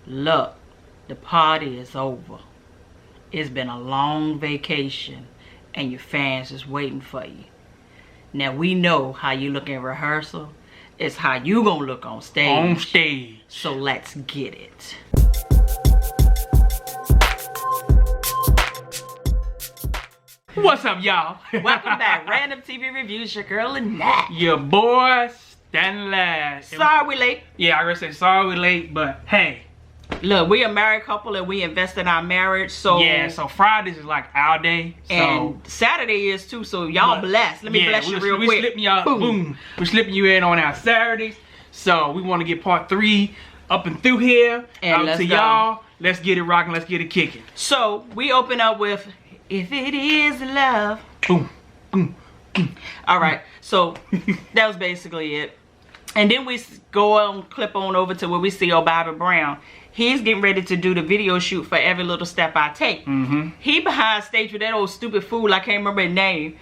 Look, the party is over. It's been a long vacation and your fans is waiting for you. Now we know how you look in rehearsal. It's how you gonna look on stage. On stage. So let's get it. What's up, y'all? Welcome back. Random TV Reviews, your girl Lynette. Your boy, standing last. Sorry we late. Yeah, I gotta say sorry we late, but hey. Look, we a married couple and we invest in our marriage, so yeah, so Fridays is like our day. So and Saturday is too, so y'all blessed. Let me bless you real quick. We slipping y'all, boom. We're slipping you in on our Saturdays. So we want to get part 3 up and through here. And out to y'all. Let's get it rocking, let's get it kicking. So we open up with If It Is Love. Boom, boom, boom. Alright, so that was basically it. And then we go on, clip on over to where we see Bobby Brown. He's getting ready to do the video shoot for Every Little Step I Take. He behind stage with that old stupid fool, I can't remember his name.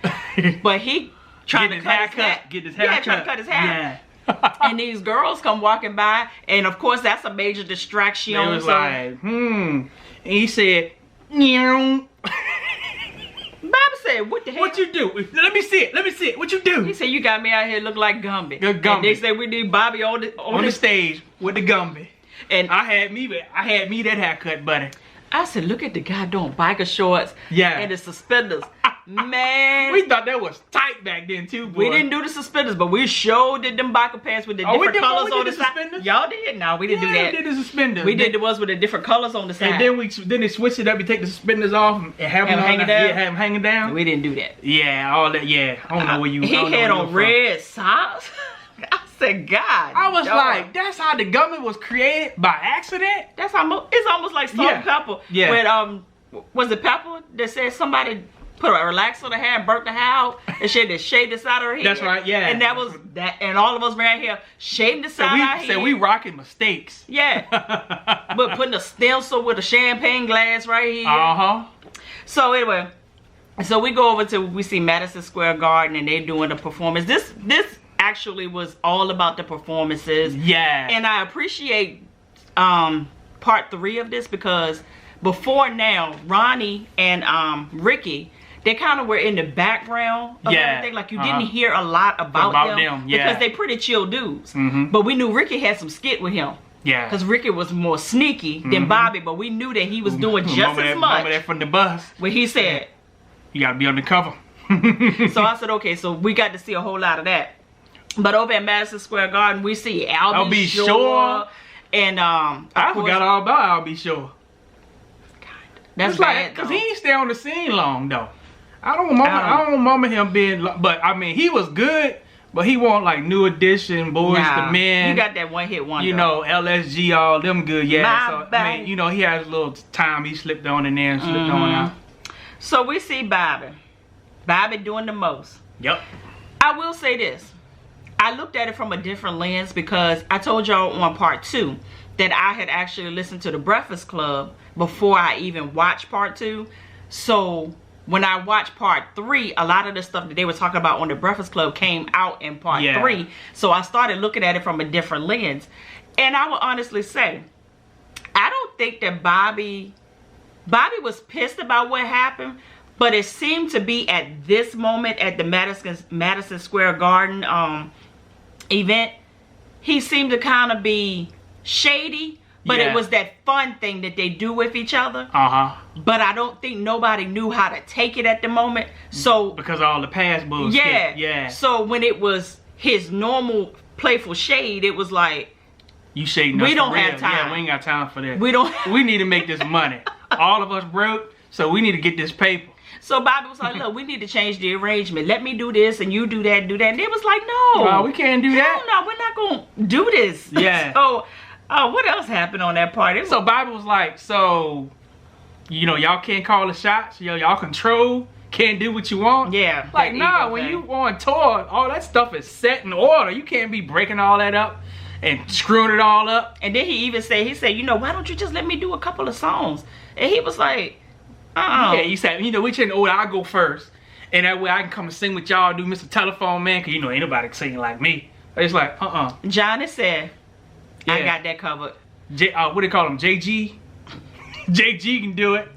But he trying to cut his hair. Get his hair cut. Trying to cut his hair. Yeah. And these girls come walking by, and of course that's a major distraction. It was like, And he said, Bobby said, what the hell? What you do? Let me see it. Let me see it. What you do? He said, you got me out here look like Gumby. Gumby. And they said we need Bobby on the stage with the Gumby. And I had me that haircut, buddy. I said, look at the guy doing biker shorts. Yeah. And the suspenders. Man. We thought that was tight back then too, boy. We didn't do the suspenders, but we showed did them biker pants with the different colors on the side. Y'all did? No, we didn't do that. We did the suspenders. We did the ones with the different colors on the side. And then they switched it up. You take the suspenders off and have them hanging down. Yeah, have them hanging down. We didn't do that. Yeah, all that. Yeah, I don't know where you. He had on red socks. I said, God. I was like, that's how the Gummy was created by accident. That's almost. It's almost like Salt and Pepper. Yeah. When was it Pepper that said somebody put a relaxer on her hair and burnt the hair out and she had to shave the side of her head? That's right. Yeah. And that was that. And all of us ran here shaving the side of our head. So we rocking mistakes. Yeah. But putting a stencil with a champagne glass right here. So anyway, so we go over to we see Madison Square Garden and they're doing a performance. This actually was all about the performances. Yeah. And I appreciate part 3 of this because before now, Ronnie and Ricky, they kind of were in the background of everything. Like you didn't hear a lot about them because they pretty chill dudes. But we knew Ricky had some skit with him. Yeah. Because Ricky was more sneaky than Bobby, but we knew that he was doing just as much. Remember that from the bus? When he said, you gotta be undercover. So I said, okay, so we got to see a whole lot of that. But over at Madison Square Garden, we see Al B. Shore. And I forgot all about Al B. Shore. That's bad, because he ain't stay on the scene long though. I don't remember him being, but I mean he was good, but he wasn't like New Edition, Boys to Men. You got that one hit wonder. You know, LSG, all them good, yeah. So I mean, you know, he had a little time he slipped on in there and slipped on out. So we see Bobby doing the most. Yep. I will say this. I looked at it from a different lens because I told y'all on part 2 that I had actually listened to The Breakfast Club before I even watched part 2. So when I watched part 3, a lot of the stuff that they were talking about on The Breakfast Club came out in part 3. So I started looking at it from a different lens. And I will honestly say, I don't think that Bobby was pissed about what happened, but it seemed to be at this moment at the Madison Square Garden event, he seemed to kind of be shady, but it was that fun thing that they do with each other. But I don't think nobody knew how to take it at the moment. So because of all the past bullshit. Yeah. So when it was his normal playful shade, it was like, you shading us. We don't have time. Yeah, we ain't got time for that. We need to make this money. All of us broke, so we need to get this paper. So Bobby was like, look, we need to change the arrangement. Let me do this and you do that, do that. And it was like, no. We can't do that. No, we're not going to do this. Yeah. So, what else happened on that party? So Bobby was like, so, you know, y'all can't call the shots. Y'all control. Can't do what you want. Yeah. Like, nah, when you on tour, all that stuff is set in order. You can't be breaking all that up and screwing it all up. And then he said, you know, why don't you just let me do a couple of songs? And he was like, Yeah, he said, you know, which in order, I'll go first. And that way I can come and sing with y'all, do Mr. Telephone Man, because you know, ain't nobody singing like me. It's like, Johnny said, I got that covered. What do they call him? JG? JG can do it.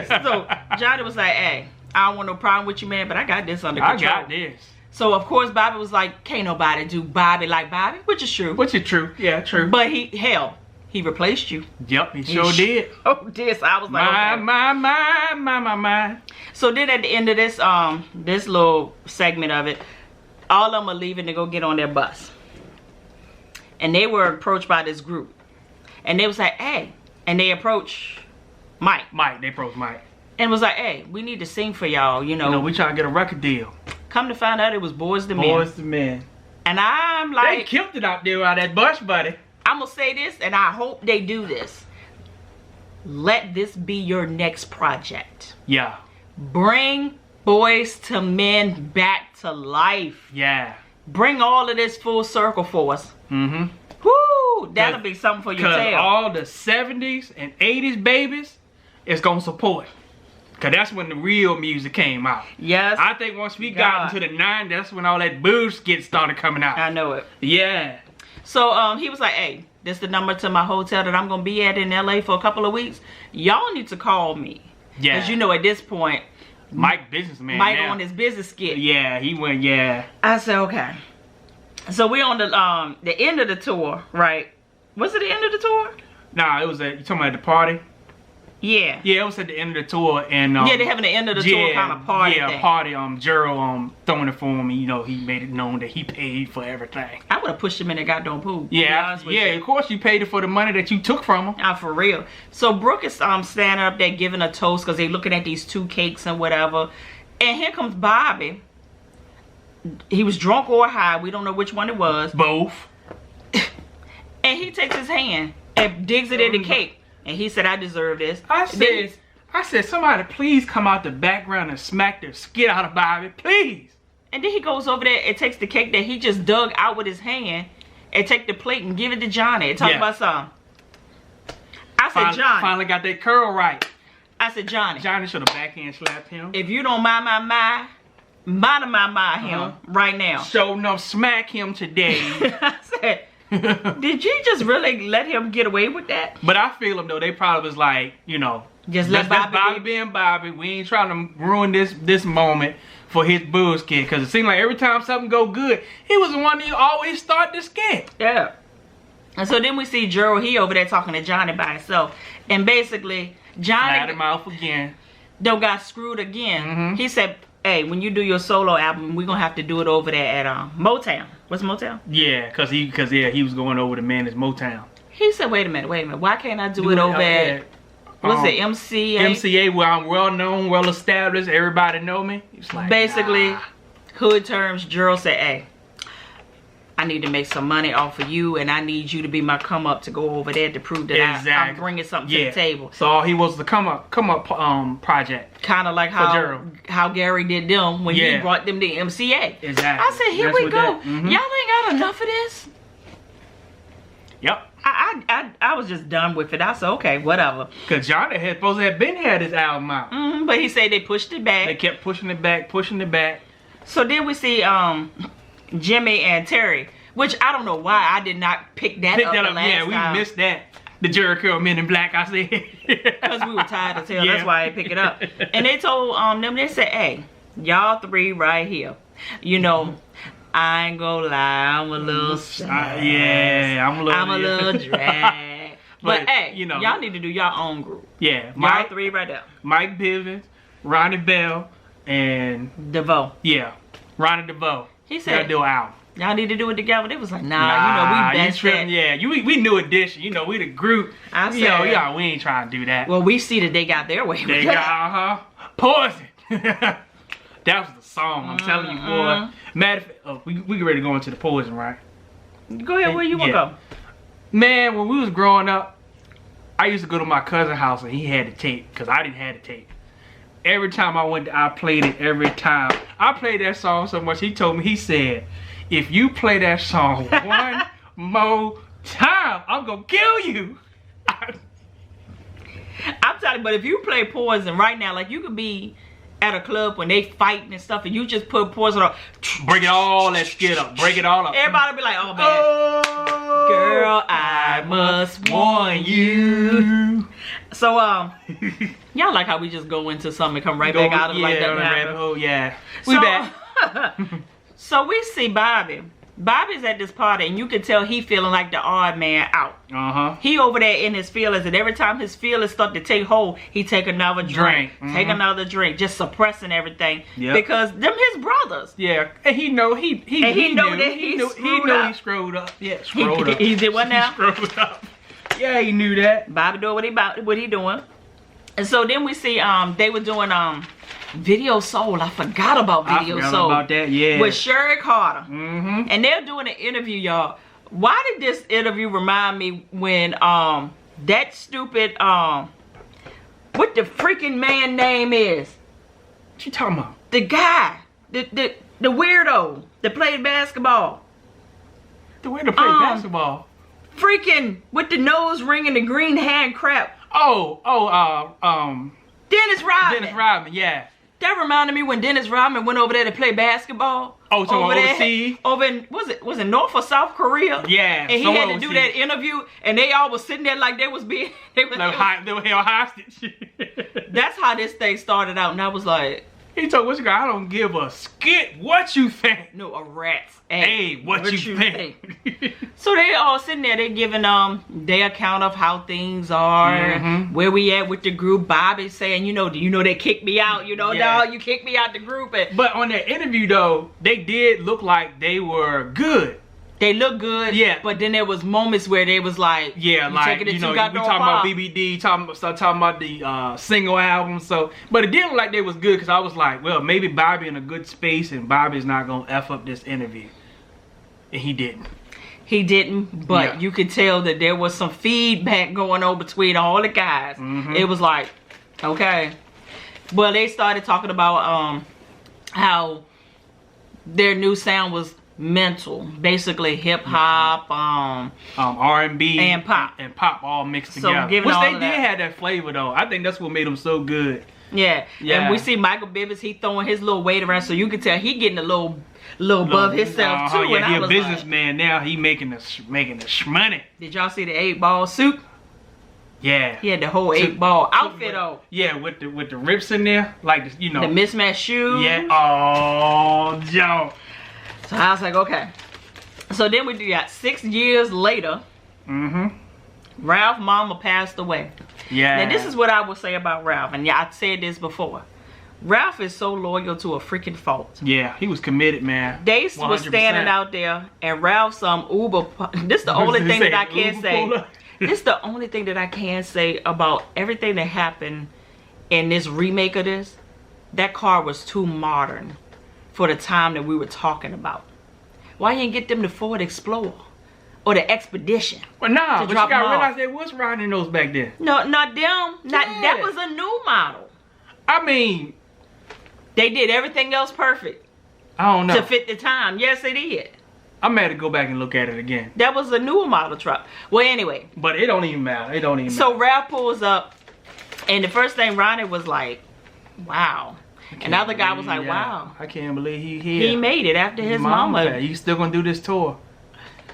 So Johnny was like, hey, I don't want no problem with you, man, but I got this under control. I got this. So of course Bobby was like, can't nobody do Bobby like Bobby, which is true. Which is true. Yeah, true. But he replaced you. Yep, he sure did. Oh, this. I was like, my. So then at the end of this this little segment of it, all of them are leaving to go get on their bus. And they were approached by this group. And they was like, hey. And they approached Mike. They approached Mike. And was like, hey, we need to sing for y'all, You know, we trying to get a record deal. Come to find out it was Boys to Men. Boys to Men. And I'm like, they killed it out there on that bus, buddy. I'm going to say this, and I hope they do this. Let this be your next project. Yeah. Bring Boys to Men back to life. Yeah. Bring all of this full circle for us. Mm-hmm. Woo! That'll be something for your tail. All the 70s and 80s babies is going to support. Because that's when the real music came out. Yes. I think once we got into the 90s, that's when all that bullshit started coming out. I know it. Yeah. So he was like, hey, this is the number to my hotel that I'm going to be at in LA for a couple of weeks. Y'all need to call me. Yeah. Because you know at this point, Mike businessman Mike now. on his business skit. Yeah, he went, yeah. I said, okay. So we on the end of the tour, right? Was it the end of the tour? Nah, it was you talking about the party? Yeah. Yeah, it was at the end of the tour, and yeah, they having the end of the tour kind of party. Yeah, thing. Party. Gerald throwing it for him, and you know he made it known that he paid for everything. I would have pushed him in the goddamn pool. Yeah, of course you paid it for the money that you took from him. For real. So Brooke is standing up there giving a toast because they looking at these two cakes and whatever, and here comes Bobby. He was drunk or high. We don't know which one it was. Both. And he takes his hand and digs it in the cake. And he said, I deserve this. I said, somebody please come out the background and smack the skit out of Bobby, please. And then he goes over there and takes the cake that he just dug out with his hand and take the plate and give it to Johnny and talk about something. I said, Johnny. Finally got that curl right. I said, Johnny. Johnny should have backhand slapped him. If you don't mind him right now. So no, smack him today. I said, did you just really let him get away with that? But I feel him though. They probably was like, you know, just let Bobby being Bobby. We ain't trying to ruin this moment for his bullshit. Because it seemed like every time something go good, he was the one that always start the skit. Yeah. And so then we see Gerald, he over there talking to Johnny by himself. And basically, Johnny flat him out again. Got screwed again. Mm-hmm. He said, hey, when you do your solo album, we're going to have to do it over there at Motown. What's Motown? Yeah, because he was going over to manage Motown. He said, wait a minute. Why can't I do it over at, what's it, MCA? MCA, where I'm well known, well established, everybody know me. He's like, basically, nah. Hood terms, Gerald said, hey, I need to make some money off of you, and I need you to be my come up to go over there to prove that I'm bringing something to the table. So he was the come up project. Kind of like how Gary did them when he brought them to MCA. Exactly. I said, here we go. Y'all ain't got enough of this. Yep. I was just done with it. I said, okay, whatever. Because Johnny had supposed to have been had his album out. But he said they pushed it back. They kept pushing it back. So then we see Jimmy and Terry, which I don't know why I did not pick that up the last time. Yeah, we missed that. The Jericho Men in Black, I said. Because we were tired as hell. That's why I didn't pick it up. And they told them, they said, hey, y'all three right here. You know, I ain't gonna lie, I'm a little sad. I'm a little drag. But hey, you know, y'all need to do your own group. Yeah. Y'all three right there. Mike Bivens, Ronnie Bell, and DeVoe. Yeah. Ronnie DeVoe. He said, do an album. Y'all need to do it together. They was like, nah, you know, we best friends. Yeah, we New Edition. You know, we the group. I said, yeah, we ain't trying to do that. Well, we see that they got their way. They got, Poison. That was the song. I'm telling you, boy. Matter of fact, we get ready to go into the Poison, right? Go ahead. Where you want to go? Man, when we was growing up, I used to go to my cousin's house and he had the tape because I didn't have the tape. Every time I went, I played it every time. I played that song so much, he told me, he said, if you play that song one more time, I'm going to kill you. I'm telling you, but if you play Poison right now, like you could be at a club when they fighting and stuff and you just put Poison on. Break it all that skit up. Break it all up. Everybody be like, oh man. Girl, I must warn you. So, y'all like how we just go into something and come right back out of it like that. Rabbit hole, yeah. We So- back. So we see Bobby. Bobby's at this party, and you can tell he feeling like the odd man out. He over there in his feelings, and every time his feelings start to take hold, he take another drink. Take another drink, just suppressing everything. Yep. Because them his brothers. Yeah, and he know he know knew. that he he knew he screwed up. Yeah, screwed up. He did what now? He screwed up. Yeah, he knew that. Bobby doing what he doing. And so then we see they were doing Video Soul. I forgot about Video I forgot Soul. about that, yeah. With Sherry Carter. Mm-hmm. And they're doing an interview, y'all. Why did this interview remind me when that stupid what the freaking man name is? What you talking about? The guy, the weirdo that played basketball. The way to play basketball. Freaking with the nose ring and the green hand crap. Dennis Rodman. Dennis Rodman, yeah. That reminded me when Dennis Rodman went over there to play basketball. Oh, so over there, overseas? over in was it North or South Korea? Yeah, and he somewhere had to do overseas. that interview, and they all was sitting there like they was being. They were held hostage. That's how this thing started out, and I was like, He told what's guy, I don't give a skit what you think. no, a rat's. Hey, what you think? So they all sitting there, they giving their account of how things are, where we at with the group. Bobby saying, you know they kicked me out, dog, you kicked me out the group. And But on that interview though, they did look like they were good. they look good, Yeah. But then there was moments where they was like, Yeah, like taking it you too know, we goddamn talking about far. BBD, start talking about the single album. So, but it did look like they was good because I was like, well, maybe Bobby in a good space and Bobby's not gonna f up this interview, and he didn't. He didn't, but Yeah. you could tell that there was some feedback going on between all the guys. It was like, okay. Well, they started talking about how their new sound was mental, basically hip hop, R&B And pop. and pop all mixed So together. giving Which all they of did that. have that flavor though. I think that's what made them so good. yeah. Yeah. And we see Michael Bibbs, he throwing his little weight around, so you can tell he getting a little above himself too. Yeah, and he I a was businessman now. He making the shmoney. did y'all see the 8-ball suit? Yeah. He had the whole 8-ball outfit on. Yeah, with the rips in there, like The mismatched shoes. Yeah. Oh, Joe. So I was like, okay. So then we got 6 years later, Ralph mama passed away. Yeah. Now this is what I will say about Ralph, and yeah, I said this before. Ralph is so loyal to a freaking fault. Yeah, he was committed, man. They was 100%. standing out there, and Ralph's Uber. This the only thing that I can Uber say. puller? This the only thing that I can say about everything that happened in this remake of this. That car was too modern for the time that we were talking about. Why you didn't get them the Ford Explorer or the Expedition? But nah, to but you drop gotta them off? realize they was riding those back then. No, not them. Not Yeah. that was a new model. I mean, They did everything else perfect I don't know. to fit the time. Yes, it did. I'm mad to go back and look at it again. That was a newer model truck. Well, anyway, But it don't even matter. It don't even so matter. Ralph pulls up, and the first thing Ronnie was like, "Wow," and the other guy was like, "Wow." I can't believe he He made it after his mama. passed. He's still gonna do this tour.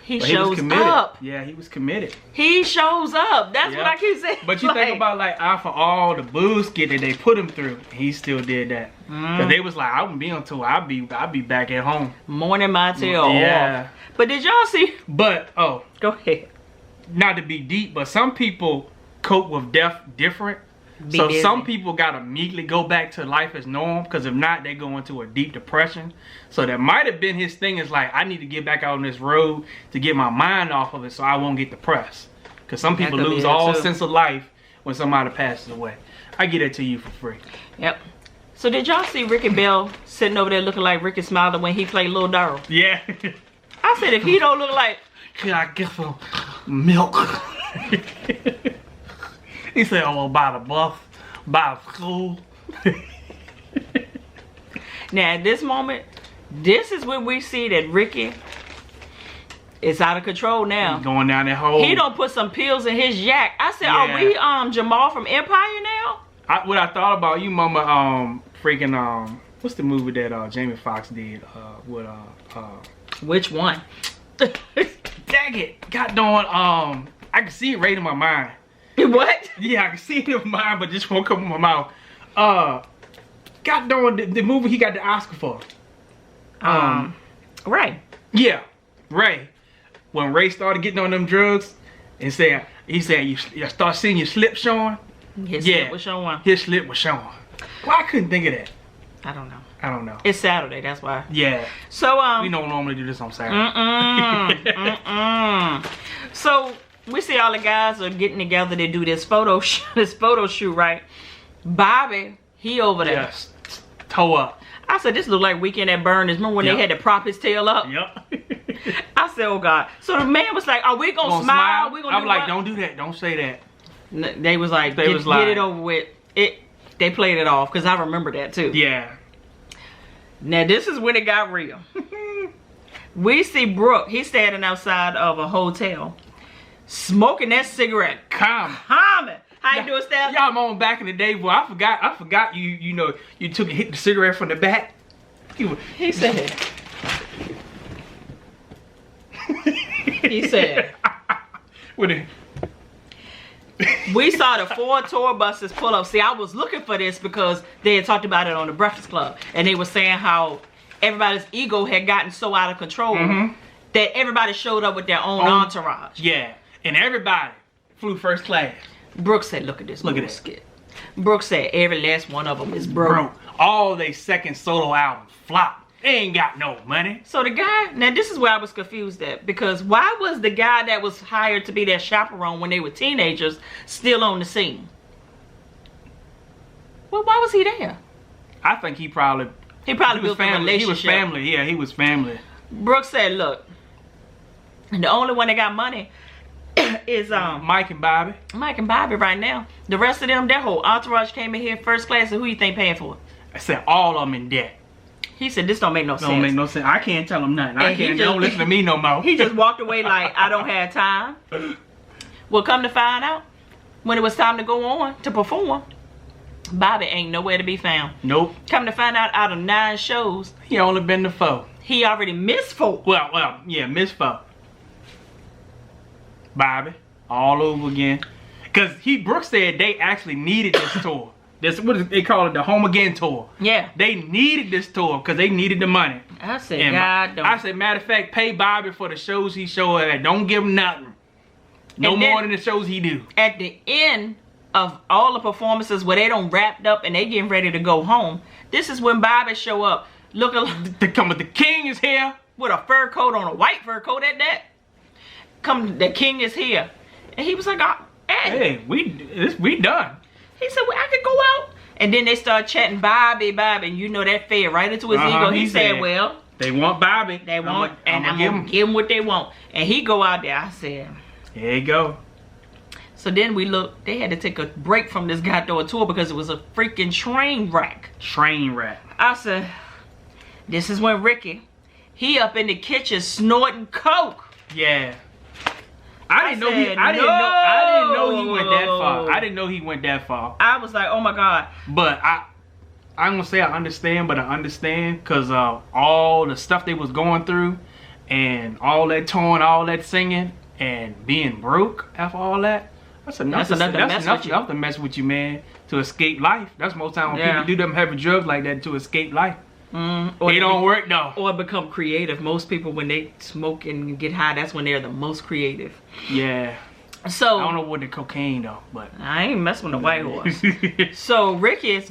He But he was shows committed. up. Yeah, he was committed. He shows up. That's what Yeah. I keep saying. But you think about like after all the bullshit that they put him through, he still did that. Cause they was like, I wouldn't be on tour. I'd be back at home. Morning my tail Yeah. off. But did y'all see? But Go ahead. not to be deep, but some people cope with death different. Be So busy. some people gotta immediately go back to life as normal, because if not, they go into a deep depression. So that might have been his thing. Is like, I need to get back out on this road to get my mind off of it, so I won't get depressed. Because some people could be lose it, all too. sense of life when somebody passes away. I get it to you for free. Yep. So did y'all see Ricky Bell sitting over there looking like Ricky Smiley when he played Lil Darryl? Yeah. I said, if he don't look like, Can I get some milk? He said, "Oh, by the bus, by the school." now at this moment, this is when we see that Ricky is out of control now. Going down that hole. He don't put some pills in his yak. I said, Yeah. are we Jamal from Empire now? What I thought about you, mama, freaking what's the movie that Jamie Foxx did with Which one? Dang it. God darn, I can see it right in my mind. What? Yeah, I can see it in my mind, but just won't come in my mouth. God darn, the movie he got the Oscar for. Ray. Yeah, Ray. When Ray started getting on them drugs, and he said, you start seeing your slip showing. His slip was showing. His slip was showing. Well, I couldn't think of that. I don't know. I don't know. It's Saturday, that's why. Yeah. So we don't normally do this on Saturday. So we see all the guys are getting together to do this photo shoot, right? Bobby, he over there. Yes. Toe up. I said, this look like Weekend at Bernie's. Remember when they had to prop his tail up? Yep. I said, oh God. So the man was like, are we gonna smile? We gonna I'm like, don't do that. Don't say that. They was like, get it over with. They played it off because I remember that too. Yeah. Now this is when it got real. We see Brooke. He's standing outside of a hotel, smoking that cigarette. Common. How you doing, Steph? Y'all, I'm on back in the day, boy. I forgot you. You know, you took and hit the cigarette from the back. He said. He said. What it? We saw the 4 tour buses pull up. See, I was looking for this because they had talked about it on the Breakfast Club. And they were saying how everybody's ego had gotten so out of control that everybody showed up with their own entourage. Yeah. And everybody flew first class. Brooke said, look at this. Look at this. Brooke said every last one of them is broke. All they second solo albums flopped. They ain't got no money. So the guy, now this is where I was confused at, because why was the guy that was hired to be their chaperone when they were teenagers still on the scene? Well, why was he there? I think he probably built a relationship. He was family. Yeah, he was family. Brooke said, look, the only one that got money is Mike and Bobby. Mike and Bobby right now. The rest of them, their whole entourage came in here first class, and who you think paying for it? I said all of them in debt. He said, this don't make no sense. Don't make no sense. I can't tell him nothing. They don't listen to me no more. He just walked away like, I don't have time. Well, come to find out, when it was time to go on to perform, Bobby ain't nowhere to be found. Nope. Come to find out of 9 shows, he only been to 4. He already missed 4. Well, yeah, missed 4. Bobby, all over again. Because Brooke said they actually needed this tour. This, what is, they call it, the Home Again tour. Yeah. They needed this tour because they needed the money. I said, God don't. I said, matter of fact, pay Bobby for the shows he showed at. Don't give him nothing. No more than the shows he do. At the end of all the performances where they done wrapped up and they getting ready to go home, this is when Bobby show up looking like the king is here. With a fur coat on, a white fur coat at that. The king is here. And he was like, hey, we done. He said, well, I could go out. And then they start chatting Bobby, and you know that fed right into his ego. He said, well, they want Bobby. They want, and I'm gonna give them what they want. And he go out there. I said, here you go. So then we look, they had to take a break from this goddamn tour because it was a freaking train wreck. I said, this is when Ricky, he up in the kitchen snorting coke. Yeah. I didn't know he went that far. I didn't know he went that far. I was like, oh my God. But I'm gonna say I understand, but I understand because all the stuff they was going through and all that touring, all that singing and being broke after all that. That's enough to mess with you, man. To escape life. That's most time when people do them heavy drugs like that to escape life. They don't work though. Or become creative. Most people, when they smoke and get high, that's when they're the most creative. Yeah. So I don't know what the cocaine though, but I ain't messing with the white horse. So Ricky's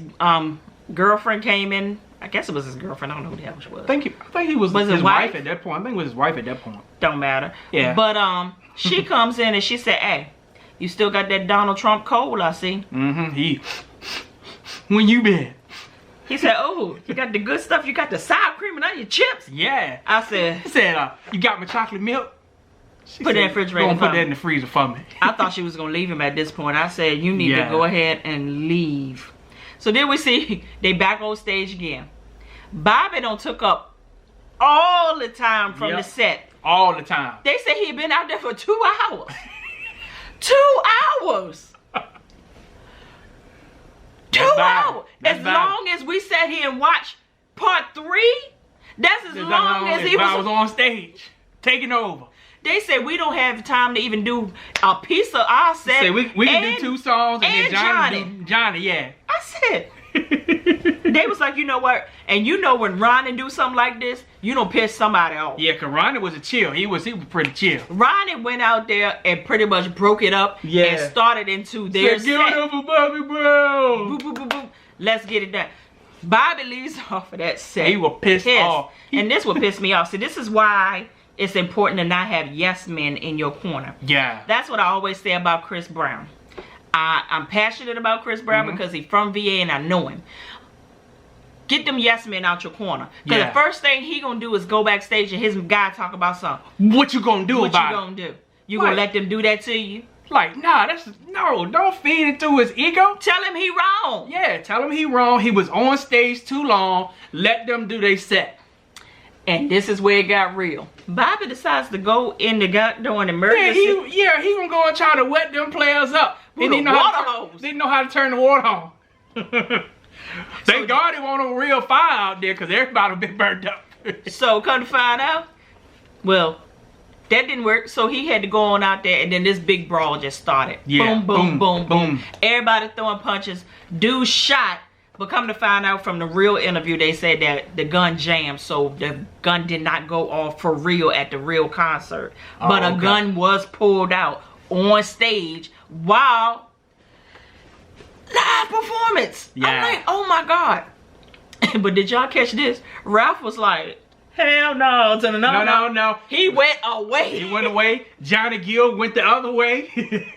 girlfriend came in. I guess it was his girlfriend. I don't know who the hell she was. I think he was his wife at that point. I think it was his wife at that point. Don't matter. Yeah. But she comes in and she said, "Hey, you still got that Donald Trump cold, I see." When you been? He said, "Oh, you got the good stuff. You got the sour cream and onion chips." Yeah. I said, he said, "You got my chocolate milk?" Put that in the refrigerator. Don't put that in the freezer for me. I thought she was gonna leave him at this point. I said, "You need to go ahead and leave." So then we see they back on stage again. Bobby done took up all the time from the set. All the time. They said he had been out there for 2 hours. 2 hours. 2 hours. As long as we sat here and watched part 3, that's as long as he was on stage. taking over. They said we don't have time to even do a piece of our set. Say we can do 2 songs and then Johnny do Johnny, yeah. I said, they was like, you know what? And you know when Ronnie do something like this, you don't piss somebody off. Yeah, cause Ronnie was a chill. He was pretty chill. Ronnie went out there and pretty much broke it up and started into their set. Give it up for Bobby Brown. Boop, boop, boop, boop. Let's get it done. Bobby leaves off of that set. He was pissed off. And this will piss me off. So this is why it's important to not have yes men in your corner. Yeah. That's what I always say about Chris Brown. I'm passionate about Chris Brown because he's from VA and I know him. Get them yes men out your corner. Because the first thing he gonna do is go backstage and his guy talk about something. What you gonna do about it? What you gonna do? You gonna let them do that to you? Like, nah, don't feed into his ego. Tell him he wrong. Yeah, tell him he wrong. He was on stage too long. Let them do their set. And this is where it got real. Bobby decides to go in the goddamn emergency. He gonna go and try to wet them players up. He didn't know how to turn the water on. Thank God it wasn't a real fire out there because everybody been burnt up. So come to find out, well, that didn't work. So he had to go on out there, and then this big brawl just started. Yeah. Boom, boom, boom, boom. Everybody throwing punches. Dude shot. But come to find out from the real interview, they said that the gun jammed, so the gun did not go off for real at the real concert. But a gun was pulled out on stage while live performance. Yeah. I'm like, oh my God. But did y'all catch this? Ralph was like, hell no. No. He went away. He went away. Johnny Gill went the other way.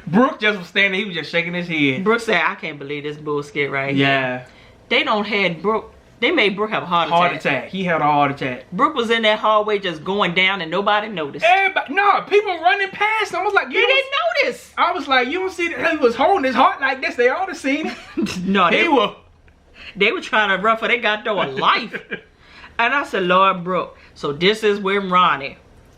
Brooke just was standing, he was just shaking his head. Brooke said, I can't believe this bullshit right here. They made Brooke have a heart attack. He had a heart attack. Brooke was in that hallway just going down and nobody noticed. People running past him. I was like, you didn't notice. I was like, you don't see that he was holding his heart like this. They ought to seen it. No, they were trying to ruffle they got through a life. And I said, Lord Brooke. So this is when Ronnie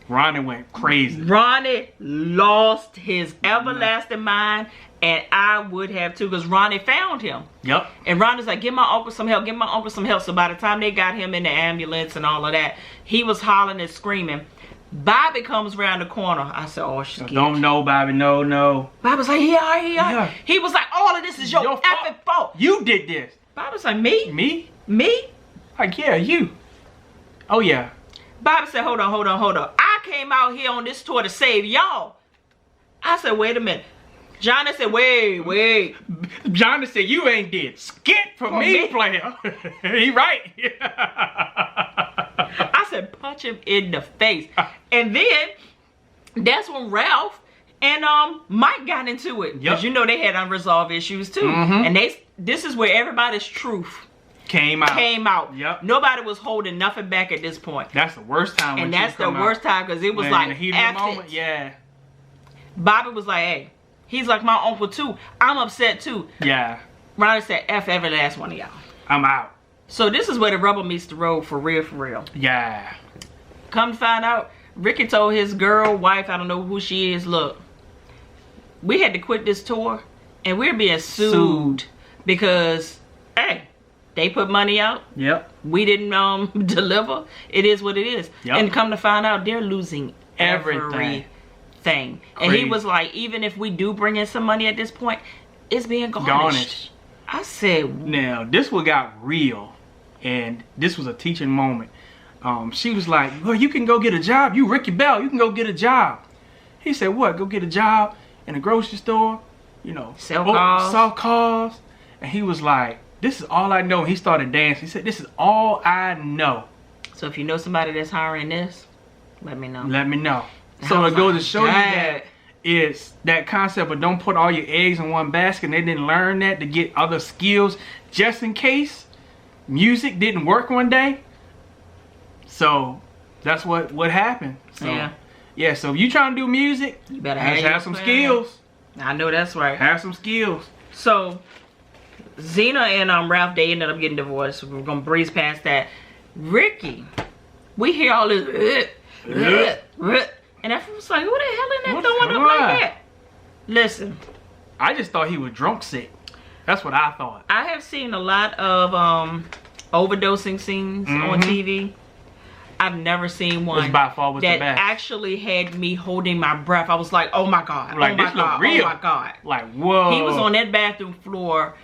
went crazy. Ronnie lost his everlasting mind, and I would have too, because Ronnie found him. Yep. And Ronnie's like, give my uncle some help, give my uncle some help. So by the time they got him in the ambulance and all of that, he was hollering and screaming. Bobby comes around the corner. I said, oh, shit. Don't know, Bobby, no. Bobby's like, yeah. He was like, all of this is your effing fault. You did this. Bobby's like, me? Me? Like, yeah, you. Oh, yeah. Bobby said, hold on. I came out here on this tour to save y'all. I said, wait a minute. Johnny said, wait. Johnny said, you ain't did skit for me, player. He right. I said, punch him in the face. And then, that's when Ralph and Mike got into it. Because you know they had unresolved issues too. And this is where everybody's truth came out. Yep. Nobody was holding nothing back at this point. That's the worst time. And that's the worst time because it was like in the heat of the moment. Yeah. Bobby was like, hey, he's like my uncle too. I'm upset too. Yeah. Ronnie said, F every last one of y'all. I'm out. So this is where the rubber meets the road for real. Yeah. Come to find out, Ricky told his wife, I don't know who she is, look, we had to quit this tour and we're being sued. Because, hey, they put money out. Yep. We didn't deliver. It is what it is. Yep. And come to find out, they're losing everything. And he was like, even if we do bring in some money at this point, it's being garnished. I said, now this one got real, and this was a teaching moment. She was like, well, you can go get a job. You Ricky Bell, you can go get a job. He said, what? Go get a job in a grocery store? You know, sell cars. And he was like, this is all I know. He started dancing. He said, this is all I know. So if you know somebody that's hiring this, let me know. Let me know. So it goes to show you that it's that concept of don't put all your eggs in one basket. And they didn't learn that to get other skills just in case music didn't work one day. So that's what happened. So, yeah, so if you trying to do music, you better have some skills. I know that's right. Have some skills. So Zena and Ralph, they ended up getting divorced. We're gonna breeze past that. Ricky, we hear all this and everyone's like, who the hell in there throwing up like that? Listen, I just thought he was drunk sick. That's what I thought. I have seen a lot of overdosing scenes on TV. I've never seen one This by far was the that best. actually had me holding my breath. I was like, oh my God, Like, oh my this look God, real. oh my God. Like, whoa. He was on that bathroom floor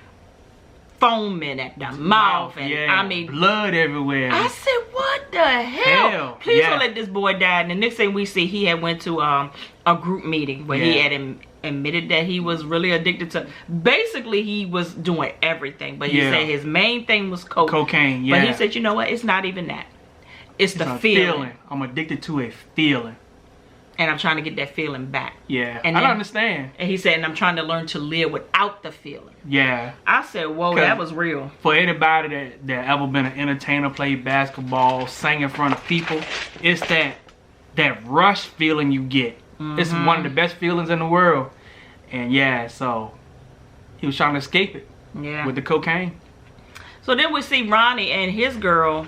foaming at the mouth, and yeah. I mean, blood everywhere. I said, what the hell? Hell, Please yeah. don't let this boy die. And the next thing we see, he had went to a group meeting where he Yeah. had admitted that he was really addicted to, basically he was doing everything, but he Yeah. said his main thing was Cocaine, yeah. But he said, you know what, it's not even that. It's the a feeling. I'm addicted to a feeling. And I'm trying to get that feeling back. Yeah, And I then- don't understand. And he said, and I'm trying to learn to live without the feeling. Yeah. I said, whoa, that was real. For anybody that ever been an entertainer, played basketball, sang in front of people, it's that rush feeling you get. It's one of the best feelings in the world. And yeah, so he was trying to escape it Yeah. with the cocaine. So then we see Ronnie and his girl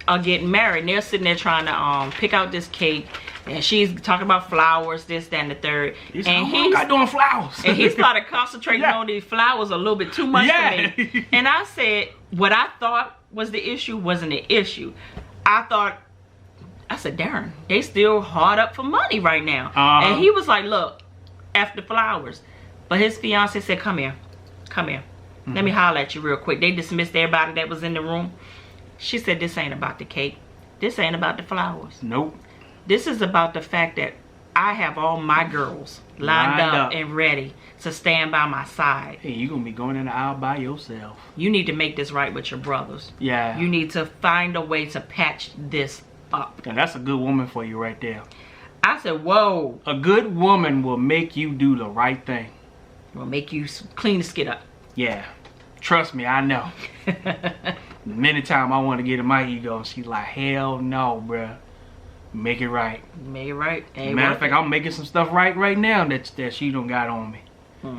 are getting married. And they're sitting there trying to pick out this cake. And she's talking about flowers, this, that, and the third. He's And like, oh, got doing flowers. and he started concentrating Yeah. on these flowers a little bit too much Yeah. for me. And I said, what I thought was the issue wasn't the issue. I said, Darren, they still hard up for money right now. Uh-huh. And he was like, look, after flowers. But his fiance said, come here. Come here. Let me holler at you real quick. They dismissed everybody that was in the room. She said, this ain't about the cake. This ain't about the flowers. Nope. This is about the fact that I have all my girls lined up and ready to stand by my side. Hey, you gonna be going in the aisle by yourself. You need to make this right with your brothers. Yeah. You need to find a way to patch this up. And that's a good woman for you right there. I said, whoa. A good woman will make you do the right thing. Will make you clean the skid up. Yeah. Trust me, I know. Many times I want to get in my ego, and she's like, hell no, bruh. Make it right. Make it right. Ain't Matter of worth fact, it. I'm making some stuff right now that she done got on me.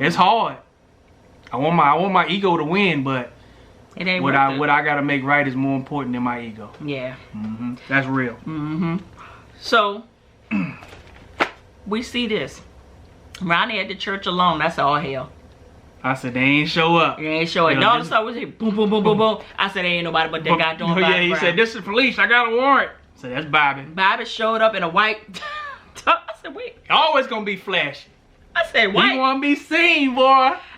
It's hard. I want my ego to win, but It ain't what worth it. I gotta make right is more important than my ego. Yeah. That's real. So, we see this. Ronnie at the church alone. That's all hell. I said they ain't show up. You ain't showing. You No, know, all of a sudden, we say boom, boom, boom, boom, boom. I said, there ain't nobody but that guy doing yeah, he said, this is police. I got a warrant. I said, that's Bobby. Bobby showed up in a white. I said, wait. Always gonna be flashy. I said, You white. wanna be seen, boy.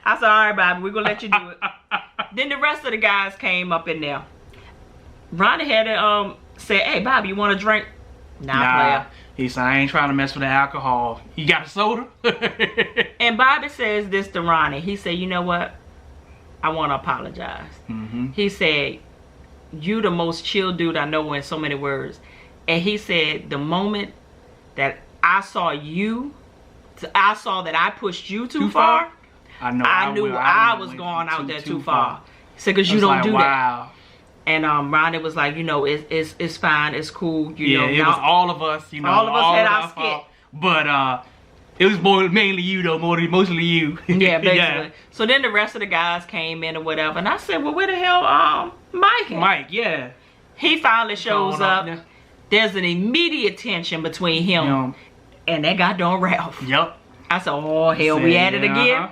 I said, all right, Bobby, we're going to let you do it. Then the rest of the guys came up in there. Ronnie had to say, hey, Bobby, you want a drink? Nah, player. He said, I ain't trying to mess with the alcohol. You got a soda? And Bobby says this to Ronnie. He said, you know what? I want to apologize. He said, you the most chill dude I know in so many words. And he said, the moment that I saw you, I saw that I pushed you too far, I know. I knew I was went going out there too far. He said, because you don't do that. Wow. And Ronnie was like, you know, it's fine, it's cool. You know, Yeah, it now- was all of us. You know, all of us had our fault. skit. But it was mainly you though, mostly you. Yeah, basically. Yeah. So then the rest of the guys came in or whatever, and I said, well, where the hell Mike? At? Mike, yeah. He finally shows Going up. there. There's an immediate tension between him and that goddamn Ralph. Yep. I said, oh hell, we at it again.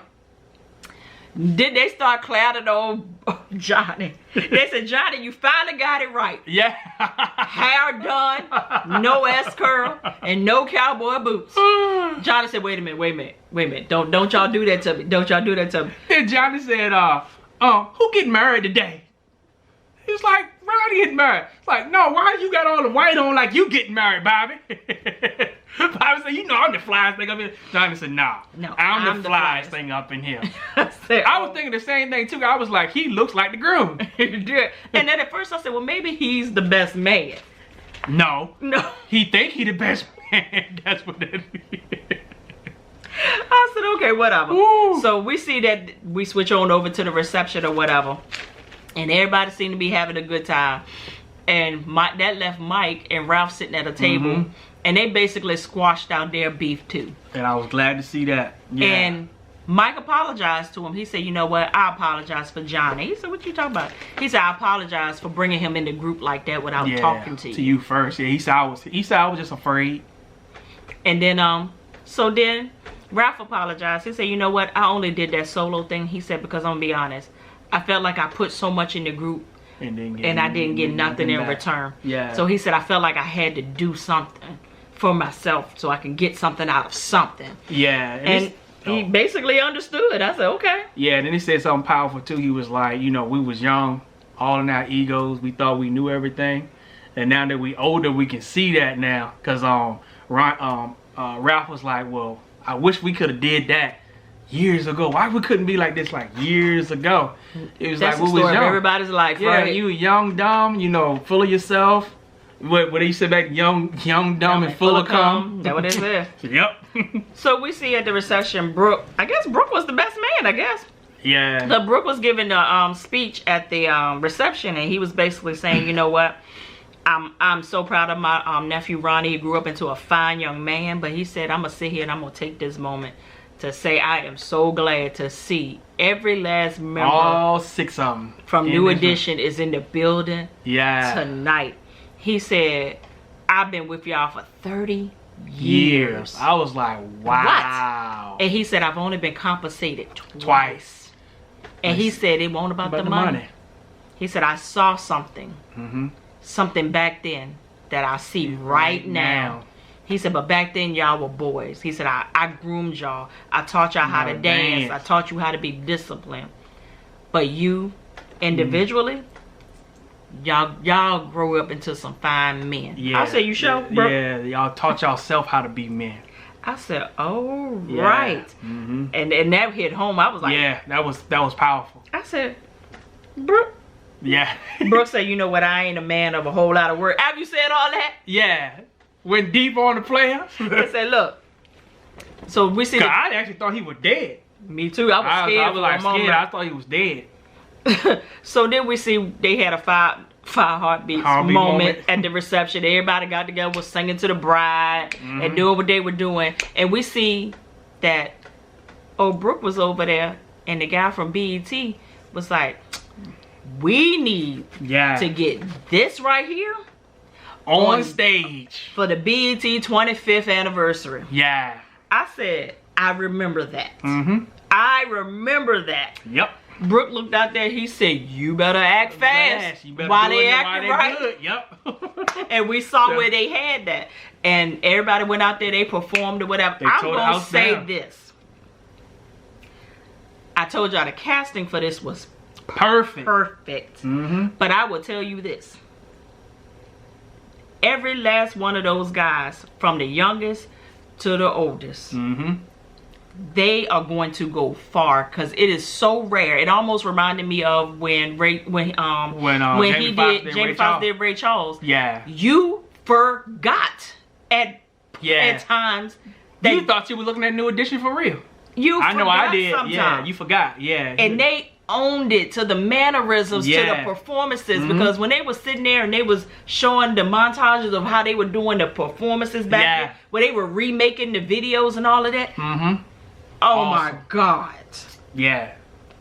Then they start clouding on Johnny. They said, Johnny, you finally got it right. Yeah. Hair done, no S curl, and no cowboy boots. Johnny said, wait a minute. Don't y'all do that to me. Don't y'all do that to me. Then Johnny said, who getting married today? He was like, Ronnie getting married. It's like, no, why you got all the white on like you getting married, Bobby? Bobby said, you know I'm the flyest thing up here. Johnny said, nah. No, I'm the flyest thing up in here. I said, I was thinking the same thing too. I was like, he looks like the groom. and then at first I said, well, maybe he's the best man. No. No. He think he the best man. That's what that is. I said, okay, whatever. Woo. So we see that we switch on over to the reception or whatever. And everybody seemed to be having a good time. And that left Mike and Ralph sitting at a table. And they basically squashed out their beef too. And I was glad to see that. Yeah. And Mike apologized to him. He said, you know what? I apologize for Johnny. He said, what you talking about? He said, I apologize for bringing him in the group like that without talking to you. To you first. Yeah, he said I was just afraid. And then, so then Ralph apologized. He said, you know what? I only did that solo thing. He said, because I'm going to be honest. I felt like I put so much in the group. and I didn't get nothing in back. return. Yeah. So he said, I felt like I had to do something for myself so I can get something out of something. Yeah. And he basically understood. I said, okay. Yeah, and then he said something powerful too. He was like, you know, we was young, all in our egos. We thought we knew everything. And now that we older, we can see that now. Cause Ralph was like, well, I wish we could have did that years ago. Why we couldn't be like this like years ago? It was That's like the we was story of young. everybody's life, Yeah, right? you were young, dumb, you know, full of yourself. What they said back, young, dumb, and full of cum. That's what it said. Yep. So we see at the reception, Brooke. I guess Brooke was the best man. I guess. Yeah. So Brooke was giving a speech at the reception, and he was basically saying, you know what? I'm so proud of my nephew Ronnie. He grew up into a fine young man, but he said, I'm gonna sit here and I'm gonna take this moment to say I am so glad to see every last member. All 6 of them from New Edition is in the building tonight. He said, I've been with y'all for 30 years. I was like, wow. And he said, I've only been compensated Twice. And he said, it won't about the money. He said, I saw something. Something back then that I see right now. He said, but back then y'all were boys. He said, I groomed y'all. I taught y'all how to dance. I taught you how to be disciplined. But you, individually, y'all grew up into some fine men. Yeah. I said, you sure, bro? Yeah, y'all taught y'allself how to be men. I said, oh, right. And that hit home. I was like, yeah, that was powerful. I said, Brooke. Yeah. Brooke said, you know what? I ain't a man of a whole lot of work. Have you said all that? Yeah. Went deep on the players. I said, look. So we see. I actually thought he was dead. Me too. I was scared. I was like scared. I thought he was dead. So then we see they had a five heartbeats moment at the reception. Everybody got together, was singing to the bride and doing what they were doing. And we see that Brooke was over there, and the guy from BET was like, we need to get this right here on stage for the BET 25th anniversary. Yeah. I said, I remember that. I remember that. Yep. Brooke looked out there. He said, you better act fast. You better while they acting right. Good. Yep. And we saw where they had that. And everybody went out there. They performed or whatever. I'm going to say this. I told y'all the casting for this was perfect. But I will tell you this. Every last one of those guys, from the youngest to the oldest, they are going to go far because it is so rare. It almost reminded me of when Jamie Foxx did Ray Charles. Yeah. You forgot at times that you thought you were looking at New Edition for real. I know I did. Sometimes. Yeah, you forgot. Yeah. And they owned it to the mannerisms, to the performances, because when they were sitting there and they was showing the montages of how they were doing the performances back then, where they were remaking the videos and all of that. Oh my God. Yeah.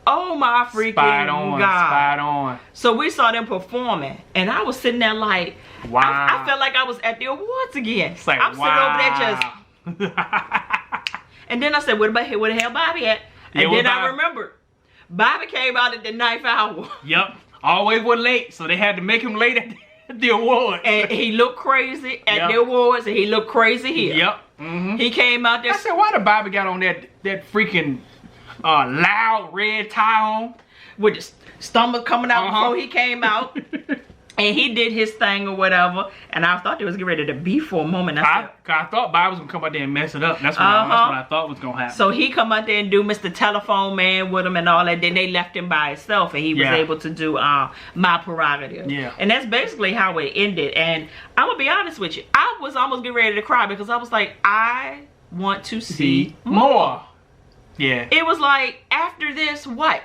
Oh my freaking God. Spot on. So we saw them performing, and I was sitting there like, wow. I felt like I was at the awards again. It's like, I'm sitting over there just. And then I said, where the hell Bobby at? And then I remembered. Bobby came out at the 9th hour. Yep. Always was late, so they had to make him late at the awards. And he looked crazy at the awards, and he looked crazy here. Yep. He came out there. I said, why did Bobby got on that freaking loud red tie on? With his stomach coming out before he came out. And he did his thing or whatever. And I thought they was getting ready to be for a moment. I thought Bobby was going to come out there and mess it up. That's what I thought was going to happen. So he come out there and do Mr. Telephone Man with him and all that. Then they left him by himself. And he was able to do My Prerogative. Yeah. And that's basically how it ended. And I'm going to be honest with you. I was almost getting ready to cry because I was like, I want to see more. Yeah. It was like, after this, what?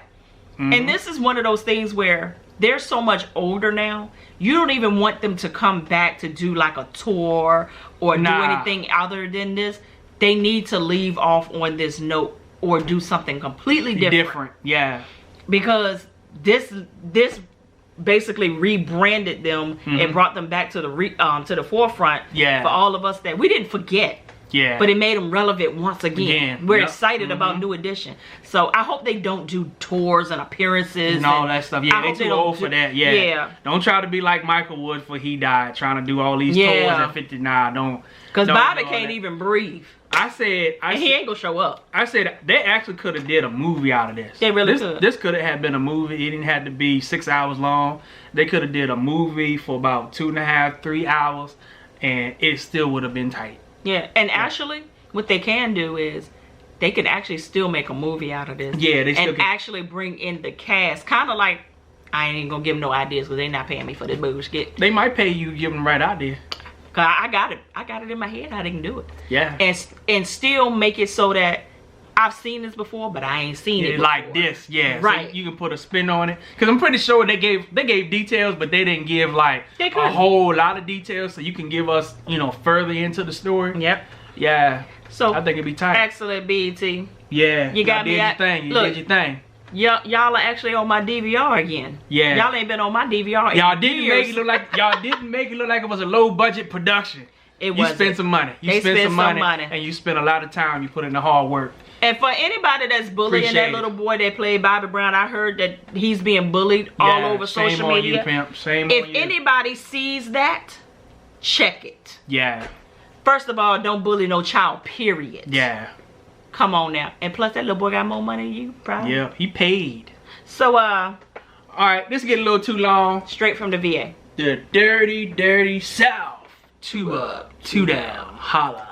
And this is one of those things where they're so much older now. You don't even want them to come back to do like a tour or do anything other than this. They need to leave off on this note or do something completely different. Yeah. Because this basically rebranded them and brought them back to the forefront for all of us that we didn't forget. Yeah. But it made them relevant once again. Again, We're yep. excited about New Edition. So I hope they don't do tours and appearances and all and that stuff. Yeah, I they hope too don't old do- for that. Yeah. Yeah. Don't try to be like Michael Wood before he died, trying to do all these tours at 59. Don't. Because don't Bobby do all can't that. even breathe. I said, And he ain't gonna show up. I said they actually could have did a movie out of this. They really this, could. This could have been a movie. It didn't have to be 6 hours long. They could have did a movie for about 2.5, 3 hours, and it still would have been tight. Yeah. And actually, what they can do is they can actually still make a movie out of this. Yeah, they still and can. actually bring in the cast. Kind of like, I ain't even gonna give them no ideas because they not paying me for this bullshit. They might pay you, give them the right idea. Cause I got it in my head how they can do it. Yeah. And still make it so that I've seen this before, but I ain't seen it before. Like this, yeah. Right. So you can put a spin on it. Cause I'm pretty sure they gave details, but they didn't give like They a couldn't. whole lot of details. So you can give us, further into the story. Yep. Yeah. So I think it'd be tight. excellent, BET. Yeah. You got y'all me did at- your thing. You look. did your thing. Y'all are actually on my DVR again. Yeah. Y'all ain't been on my DVR in Y'all didn't years. make it look like it was a low budget production. It You wasn't. spent some money. You They spent some money, money. and you spent a lot of time. You put in the hard work. And for anybody that's bullying Appreciate that it. little boy that played Bobby Brown, I heard that he's being bullied all Yeah, over shame social on media. You, pimp. Shame If on you. anybody sees that, check it. Yeah. First of all, don't bully no child, period. Yeah. Come on now. And plus that little boy got more money than you, probably. Yeah. He paid. So All right. This get a little too long. straight from the VA. The dirty, dirty South. 2 up, 2 down. Holla.